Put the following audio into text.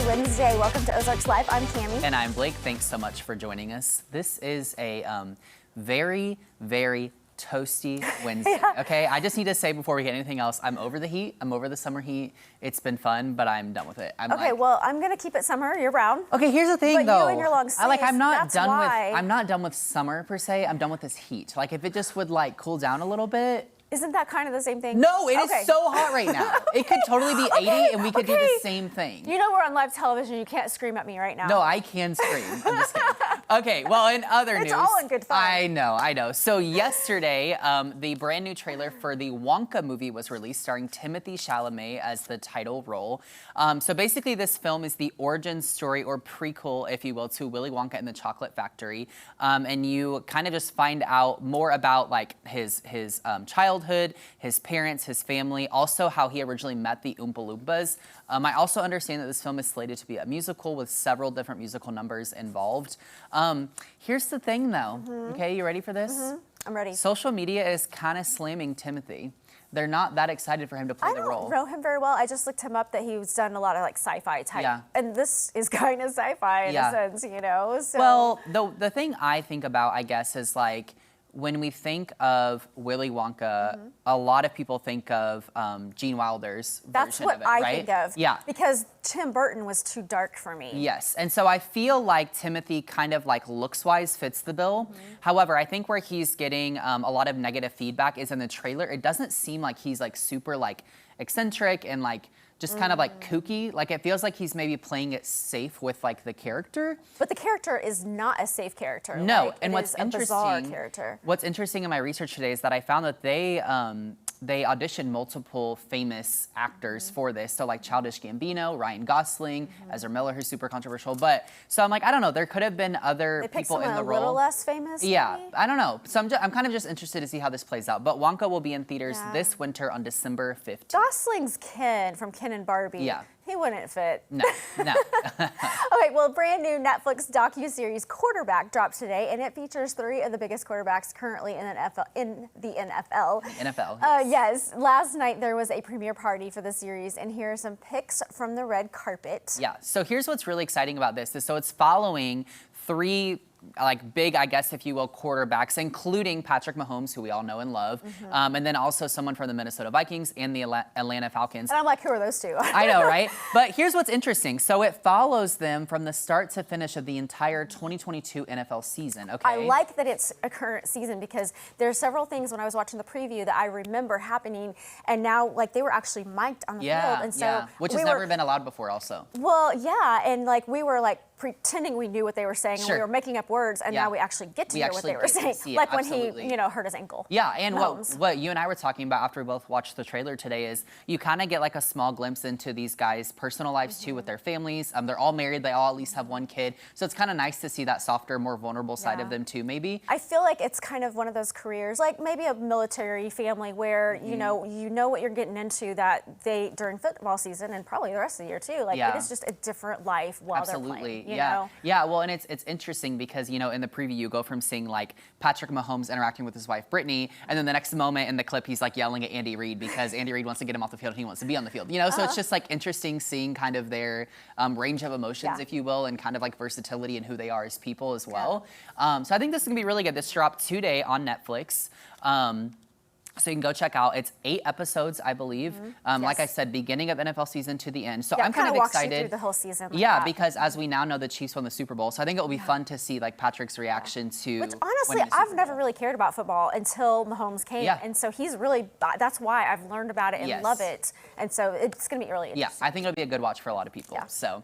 Wednesday. Welcome to Ozarks Live. I'm Cammie. And I'm Blake. Thanks so much for joining us. This is a very, very toasty Wednesday, okay? I just need to say before we get anything else, I'm over the heat. I'm over the summer heat. It's been fun, but I'm done with it. Well, I'm gonna keep it summer year-round. Okay, here's the thing, though. You and your long sleeves, I'm not done with summer per se. I'm done with this heat. Like, if it just would like cool down a little bit. Isn't that kind of the same thing? No, it is so hot right now. It could totally be 80 and we could do the same thing. You know we're on live television. You can't scream at me right now. No, I can scream. I'm just kidding. Okay, well, in other news. It's all in good fun. I know. So yesterday, the brand new trailer for the Wonka movie was released, starring Timothée Chalamet as the title role. So basically, this film is the origin story, or prequel, if you will, to Willy Wonka and the Chocolate Factory. And you kind of just find out more about like his childhood, his parents, his family, also how he originally met the Oompa Loompas. I also understand that this film is slated to be a musical with several different musical numbers involved. Here's the thing, though. Okay, you ready for this? I'm ready. Social media is kind of slamming Timothy. They're not that excited for him to play the role. I don't know him very well. I just looked him up that he's done a lot of like sci-fi type. Yeah. And this is kind of sci-fi in a sense, you know? So. Well, the thing I think about, I guess, is like, when we think of Willy Wonka, a lot of people think of Gene Wilder's version of it, right? That's what I think of. Yeah. Because Tim Burton was too dark for me. Yes, and so I feel like Timothy kind of like looks-wise fits the bill. However, I think where he's getting a lot of negative feedback is in the trailer. It doesn't seem like he's like super like eccentric and like just kind of like kooky. Like it feels like he's maybe playing it safe with like the character. But the character is not a safe character. No, like, and what's interesting, what's interesting in my research today is that I found that they auditioned multiple famous actors for this. So like Childish Gambino, Ryan Gosling, Ezra Miller, who's super controversial. But so I'm like, I don't know, there could have been other people in the role. A little less famous. Yeah, maybe? I don't know. So I'm kind of just interested to see how this plays out. But Wonka will be in theaters this winter on December 15th. Gosling's Ken from Ken and Barbie. Yeah. He wouldn't fit. No. Okay, well, brand new Netflix docuseries Quarterback drops today, and it features 3 of the biggest quarterbacks currently in the NFL. NFL. Yes, last night there was a premiere party for the series, and here are some pics from the red carpet. Yeah, so here's what's really exciting about this. So it's following 3 like big, I guess, if you will, quarterbacks, including Patrick Mahomes, who we all know and love, and then also someone from the Minnesota Vikings and the Atlanta Falcons. And I'm like, who are those 2? I know, right? But here's what's interesting. So it follows them from the start to finish of the entire 2022 NFL season, okay? I like that it's a current season because there are several things when I was watching the preview that I remember happening, and now, like, they were actually mic'd on the field. And so which has never been allowed before also. Well, yeah, and like we were like pretending we knew what they were saying, and we were making up words, and now we actually get to hear what they were saying. Like when he, hurt his ankle. Yeah, and what you and I were talking about after we both watched the trailer today is you kind of get like a small glimpse into these guys' personal lives too with their families. They're all married, they all at least have 1 kid. So it's kind of nice to see that softer, more vulnerable side of them too, maybe. I feel like it's kind of one of those careers, like maybe a military family where, you know what you're getting into that they, during football season and probably the rest of the year too, like it is just a different life while they're playing. You know? Yeah, well, and it's interesting because, in the preview, you go from seeing like Patrick Mahomes interacting with his wife, Brittany, and then the next moment in the clip, he's like yelling at Andy Reid because Andy Reid wants to get him off the field and he wants to be on the field, So it's just like interesting seeing kind of their range of emotions, if you will, and kind of like versatility and who they are as people as well. So I think this is gonna be really good. This dropped today on Netflix. So you can go check out. It's 8 episodes, I believe. Like I said, beginning of NFL season to the end. So I'm kind of excited. You through the whole season. Like because as we now know, the Chiefs won the Super Bowl. So I think it will be fun to see like Patrick's reaction to. Which honestly, I've never really cared about football until Mahomes came, and so he's really. That's why I've learned about it and love it. And so it's going to be really interesting. Yeah, I think it'll be a good watch for a lot of people. So.